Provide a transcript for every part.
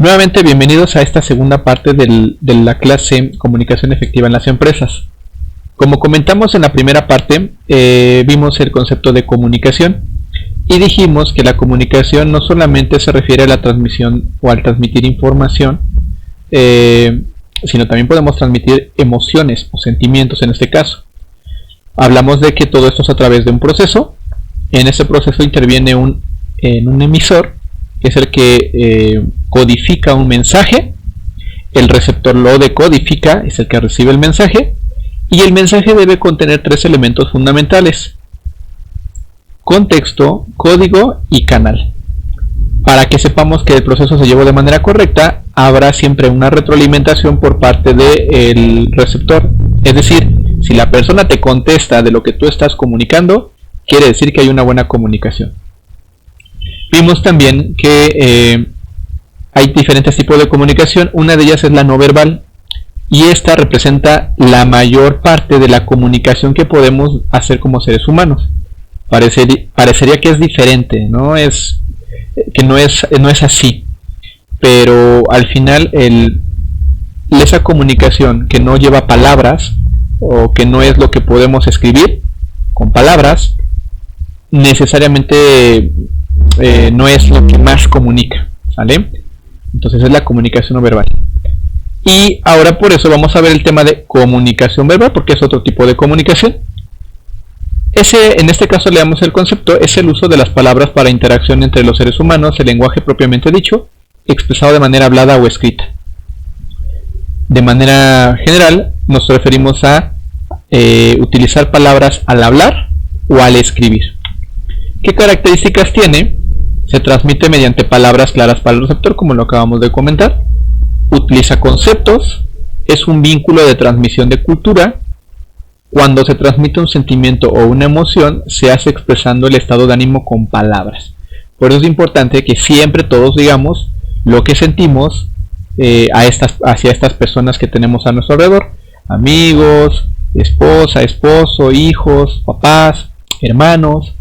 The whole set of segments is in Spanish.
Nuevamente, bienvenidos a esta segunda parte de la clase Comunicación Efectiva en las Empresas. Como comentamos en la primera parte, vimos el concepto de comunicación y dijimos que la comunicación no solamente se refiere a la transmisión o al transmitir información, sino también podemos transmitir emociones o sentimientos en este caso. Hablamos de que todo esto es a través de un proceso. En ese proceso interviene un emisor, que es el que codifica un mensaje. El receptor lo decodifica, es el que recibe el mensaje. Y el mensaje debe contener tres elementos fundamentales: contexto, código y canal. Para que sepamos que el proceso se llevó de manera correcta, habrá siempre una retroalimentación por parte del receptor. Es decir, si la persona te contesta de lo que tú estás comunicando, quiere decir que hay una buena comunicación. Vimos también que hay diferentes tipos de comunicación. Una de ellas es la no verbal, y esta representa la mayor parte de la comunicación que podemos hacer como seres humanos. Parecería que es diferente, no es así, pero al final esa comunicación que no lleva palabras, o que no es lo que podemos escribir con palabras, necesariamente no es lo que más comunica, ¿vale? Entonces es la comunicación no verbal. Y ahora por eso vamos a ver el tema de comunicación verbal, porque es otro tipo de comunicación. En este caso le damos el concepto, es el uso de las palabras para interacción entre los seres humanos, el lenguaje propiamente dicho, expresado de manera hablada o escrita. De manera general nos referimos a utilizar palabras al hablar o al escribir. ¿Qué características tiene? Se transmite mediante palabras claras para el receptor, como lo acabamos de comentar. Utiliza conceptos, es un vínculo de transmisión de cultura. Cuando se transmite un sentimiento o una emoción, se hace expresando el estado de ánimo con palabras. Por eso es importante que siempre todos digamos lo que sentimos hacia estas personas que tenemos a nuestro alrededor: amigos, esposa, esposo, hijos, papás, hermanos.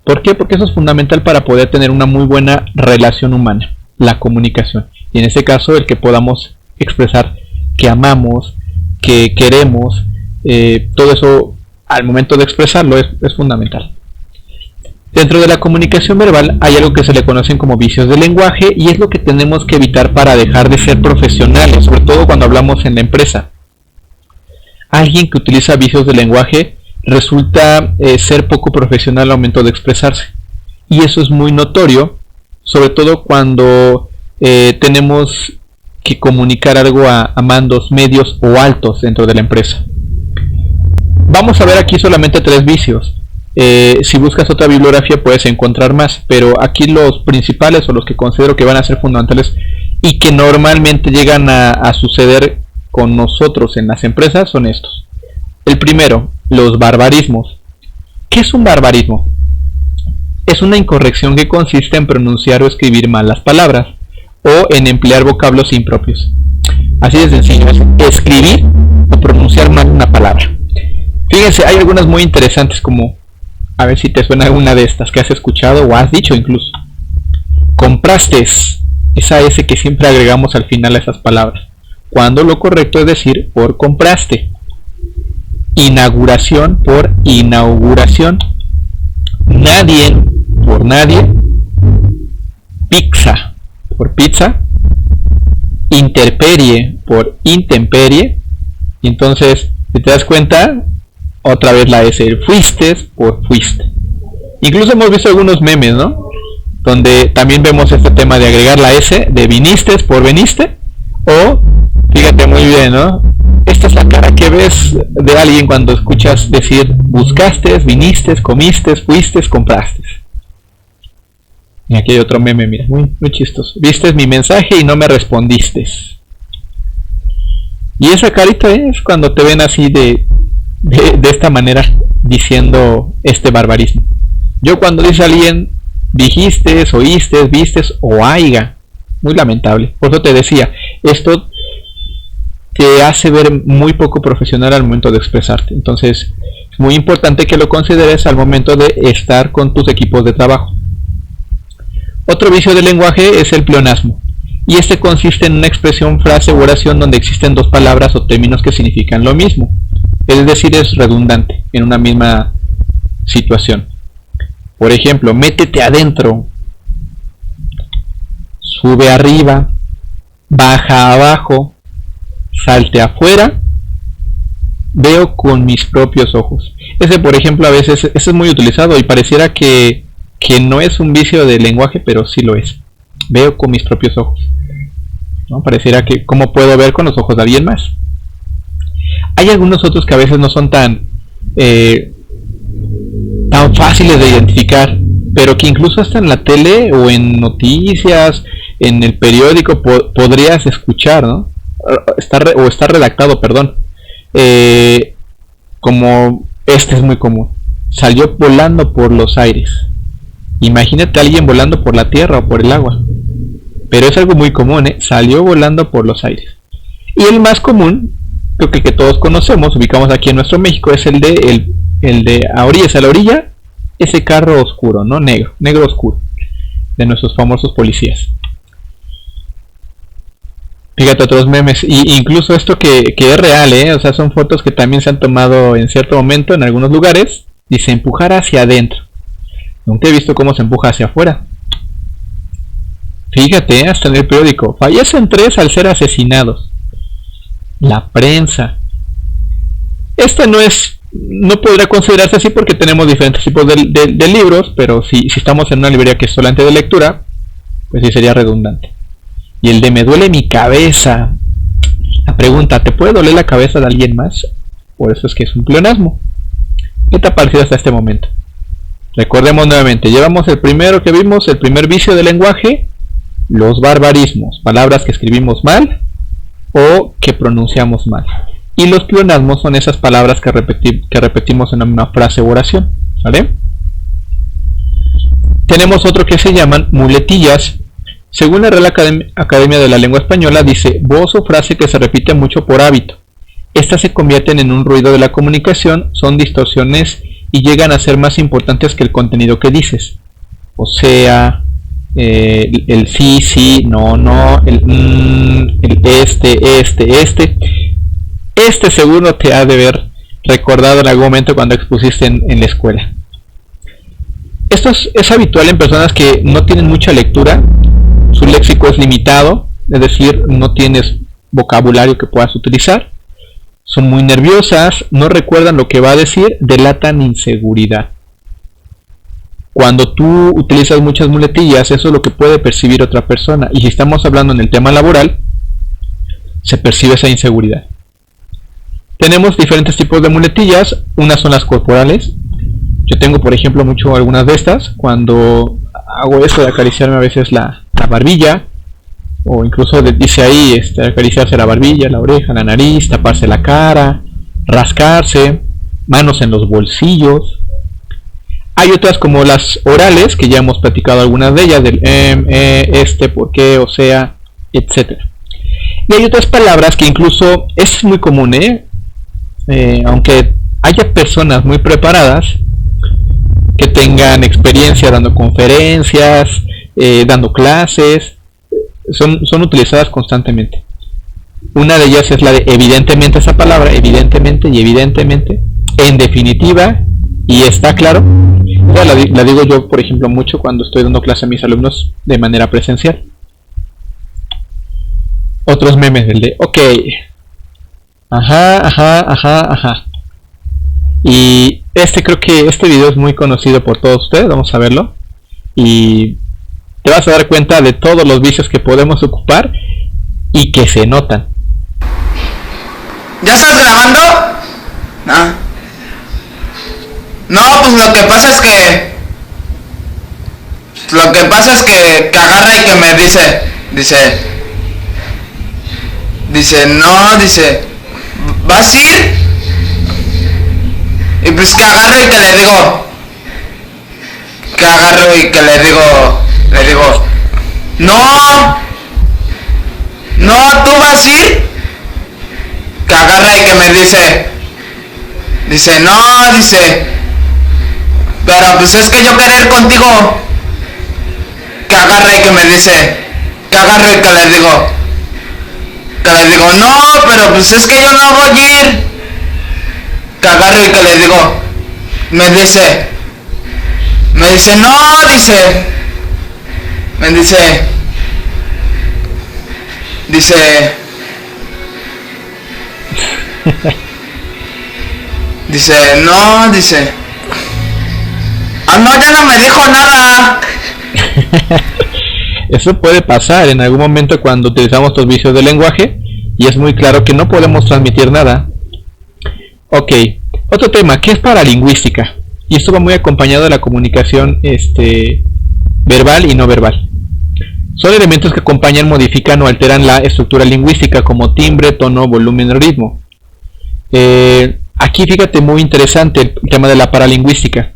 ¿Por qué? Porque eso es fundamental para poder tener una muy buena relación humana, la comunicación. Y en este caso, el que podamos expresar que amamos, que queremos, todo eso al momento de expresarlo es fundamental. Dentro de la comunicación verbal hay algo que se le conocen como vicios del lenguaje, y es lo que tenemos que evitar para dejar de ser profesionales, sobre todo cuando hablamos en la empresa. Alguien que utiliza vicios del lenguaje resulta ser poco profesional al momento de expresarse, y eso es muy notorio, sobre todo cuando tenemos que comunicar algo a mandos medios o altos dentro de la empresa. Vamos a ver aquí solamente tres vicios. Si buscas otra bibliografía puedes encontrar más, pero aquí los principales, o los que considero que van a ser fundamentales y que normalmente llegan a suceder con nosotros en las empresas, son estos. El primero, los barbarismos. ¿Qué es un barbarismo? Es una incorrección que consiste en pronunciar o escribir mal las palabras, o en emplear vocablos impropios. Así de sencillo, es escribir o pronunciar mal una palabra. Fíjense, hay algunas muy interesantes, como, a ver si te suena alguna de estas que has escuchado o has dicho incluso. Compraste, esa S que siempre agregamos al final a esas palabras, cuando lo correcto es decir por compraste. Inauguración por inauguración. Nadie por nadie. Pizza por pizza. Intemperie por intemperie. Y entonces, si te das cuenta, otra vez la S, fuiste por fuiste. Incluso hemos visto algunos memes, ¿no? Donde también vemos este tema de agregar la S de viniste por veniste. O, fíjate muy bien, ¿no? Esta es la cara que ves de alguien cuando escuchas decir buscaste, viniste, comiste, fuiste, compraste. Y aquí hay otro meme, mira, muy chistoso. Viste mi mensaje y no me respondiste. Y esa carita es cuando te ven así de esta manera, diciendo este barbarismo. Yo cuando dice alguien dijiste, oíste, vistes o aiga, muy lamentable. Por eso te decía, esto te hace ver muy poco profesional al momento de expresarte. Entonces es muy importante que lo consideres al momento de estar con tus equipos de trabajo. Otro vicio del lenguaje es el pleonasmo. y este consiste en una expresión, frase u oración donde existen dos palabras o términos que significan lo mismo, es decir, es redundante en una misma situación. Por ejemplo, métete adentro, sube arriba, baja abajo, salte afuera, veo con mis propios ojos. Ese, por ejemplo, a veces ese es muy utilizado y pareciera que no es un vicio de lenguaje, pero sí lo es. Veo con mis propios ojos, ¿no? Pareciera que cómo puedo ver con los ojos de alguien más. Hay algunos otros que a veces no son tan fáciles de identificar, pero que incluso hasta en la tele o en noticias, en el periódico podrías escuchar, ¿no? Está redactado, perdón. Como este es muy común. Salió volando por los aires. Imagínate a alguien volando por la tierra o por el agua. Pero es algo muy común, ¿eh? Salió volando por los aires. Y el más común, creo que todos conocemos, ubicamos aquí en nuestro México, es el de a orillas, a la orilla, ese carro oscuro, ¿no? Negro oscuro, de nuestros famosos policías. Fíjate otros memes, y incluso esto que es real, o sea, son fotos que también se han tomado en cierto momento en algunos lugares. Dice empujar hacia adentro. Nunca he visto cómo se empuja hacia afuera. Fíjate, hasta en el periódico, fallecen 3 al ser asesinados. La prensa. Este no podrá considerarse así porque tenemos diferentes tipos de libros, pero si estamos en una librería que es solamente de lectura, pues sí sería redundante. Y el de me duele mi cabeza. La pregunta, ¿te puede doler la cabeza de alguien más? Por eso es que es un pleonasmo. ¿Qué te ha parecido hasta este momento? Recordemos nuevamente, llevamos el primero que vimos, el primer vicio del lenguaje, los barbarismos, palabras que escribimos mal o que pronunciamos mal. Y los pleonasmos son esas palabras que repetimos en una frase u oración, ¿vale? Tenemos otro que se llaman muletillas. Según la Real Academia de la Lengua Española, dice voz o frase que se repite mucho por hábito. Estas se convierten en un ruido de la comunicación, son distorsiones y llegan a ser más importantes que el contenido que dices. O sea, el sí, no, el este. Este seguro te ha de haber recordado en algún momento cuando expusiste en la escuela. Esto es habitual en personas que no tienen mucha lectura. Su léxico es limitado, es decir, no tienes vocabulario que puedas utilizar. Son muy nerviosas, no recuerdan lo que va a decir, delatan inseguridad. Cuando tú utilizas muchas muletillas, eso es lo que puede percibir otra persona. Y si estamos hablando en el tema laboral, se percibe esa inseguridad. Tenemos diferentes tipos de muletillas. Unas son las corporales. Yo tengo, por ejemplo, algunas de estas. Cuando hago esto de acariciarme a veces la barbilla, o incluso dice ahí acariciarse la barbilla, la oreja, la nariz, taparse la cara, rascarse, manos en los bolsillos. Hay otras como las orales, que ya hemos platicado algunas de ellas, del por qué, o sea, etc. Y hay otras palabras que incluso es muy común, aunque haya personas muy preparadas que tengan experiencia dando conferencias, dando clases, son utilizadas constantemente. Una de ellas es la de evidentemente, esa palabra, evidentemente y evidentemente, en definitiva y está claro. La digo yo, por ejemplo, mucho cuando estoy dando clase a mis alumnos de manera presencial. Otros memes del de ok, ajá. Y creo que este video es muy conocido por todos ustedes. Vamos a verlo y te vas a dar cuenta de todos los vicios que podemos ocupar y que se notan. ¿Ya estás grabando? No, pues lo que pasa es que agarra y que me dice, ¿vas a ir? Y pues que agarro y que le digo, no, tú vas a ir. Que agarra y que me dice, no, pero pues es que yo quería ir contigo. Que agarra y que me dice, que agarro y que les digo, no, pero pues es que yo no voy a ir. Que agarro y que les digo, me dice, no, no, ya no me dijo nada. Eso puede pasar en algún momento cuando utilizamos los vicios del lenguaje y es muy claro que no podemos transmitir nada. Ok, otro tema, ¿qué es paralingüística? Y esto va muy acompañado de la comunicación verbal y no verbal. Son elementos que acompañan, modifican o alteran la estructura lingüística como timbre, tono, volumen o ritmo. Aquí fíjate, muy interesante el tema de la paralingüística.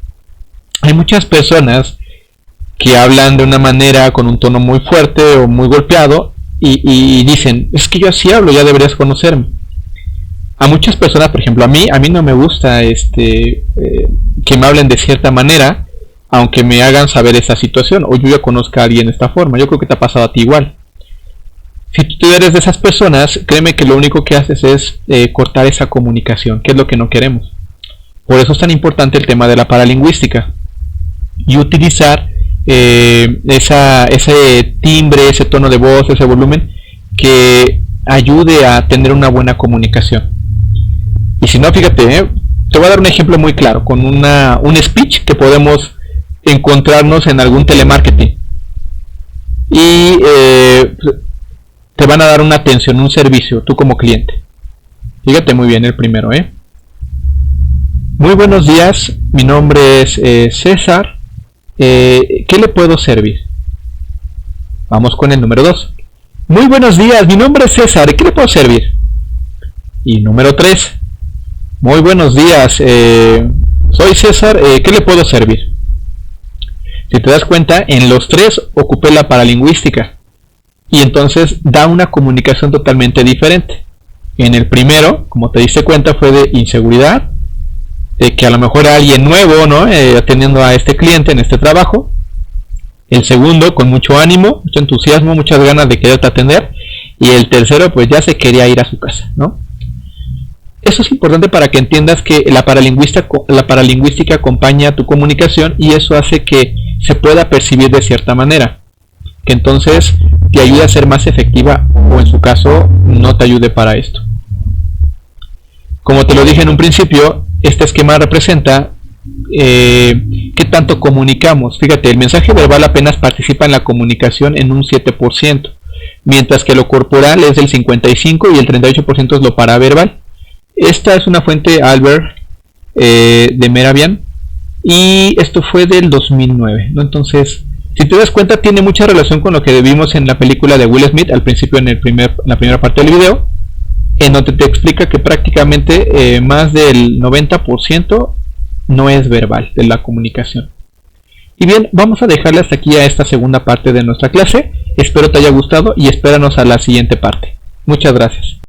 Hay muchas personas que hablan de una manera con un tono muy fuerte o muy golpeado y dicen, es que yo así hablo, ya deberías conocerme. A muchas personas, por ejemplo, a mí no me gusta que me hablen de cierta manera, aunque me hagan saber esa situación, o yo ya conozca a alguien de esta forma. Yo creo que te ha pasado a ti igual. Si tú eres de esas personas, créeme que lo único que haces es cortar esa comunicación, que es lo que no queremos. Por eso es tan importante el tema de la paralingüística y utilizar ese timbre, ese tono de voz, ese volumen que ayude a tener una buena comunicación. Y si no, fíjate, te voy a dar un ejemplo muy claro con un speech que podemos encontrarnos en algún telemarketing y te van a dar una atención, un servicio, tú como cliente. Fíjate muy bien el primero, Muy buenos días, mi nombre es César. ¿Qué le puedo servir? Vamos con el número 2. Muy buenos días, mi nombre es César, ¿qué le puedo servir? Y número 3. Muy buenos días, soy César, ¿qué le puedo servir? Si te das cuenta, en los tres ocupé la paralingüística y entonces da una comunicación totalmente diferente. En el primero, como te diste cuenta, fue de inseguridad, de que a lo mejor era alguien nuevo, ¿no? Atendiendo a este cliente en este trabajo. El segundo, con mucho ánimo, mucho entusiasmo, muchas ganas de quererte atender. Y el tercero, pues ya se quería ir a su casa, ¿no? Eso es importante para que entiendas que la paralingüística acompaña tu comunicación y eso hace que se pueda percibir de cierta manera, que entonces te ayude a ser más efectiva o en su caso no te ayude para esto. Como te lo dije en un principio, este esquema representa qué tanto comunicamos. Fíjate, el mensaje verbal apenas participa en la comunicación en un 7%, mientras que lo corporal es del 55% y el 38% es lo paraverbal. Esta es una fuente Albert de Mehrabian y esto fue del 2009, ¿no? Entonces, si te das cuenta, tiene mucha relación con lo que vimos en la película de Will Smith al principio en la primera parte del video, en donde te explica que prácticamente más del 90% no es verbal de la comunicación. Y bien, vamos a dejarle hasta aquí a esta segunda parte de nuestra clase. Espero te haya gustado y espéranos a la siguiente parte. Muchas gracias.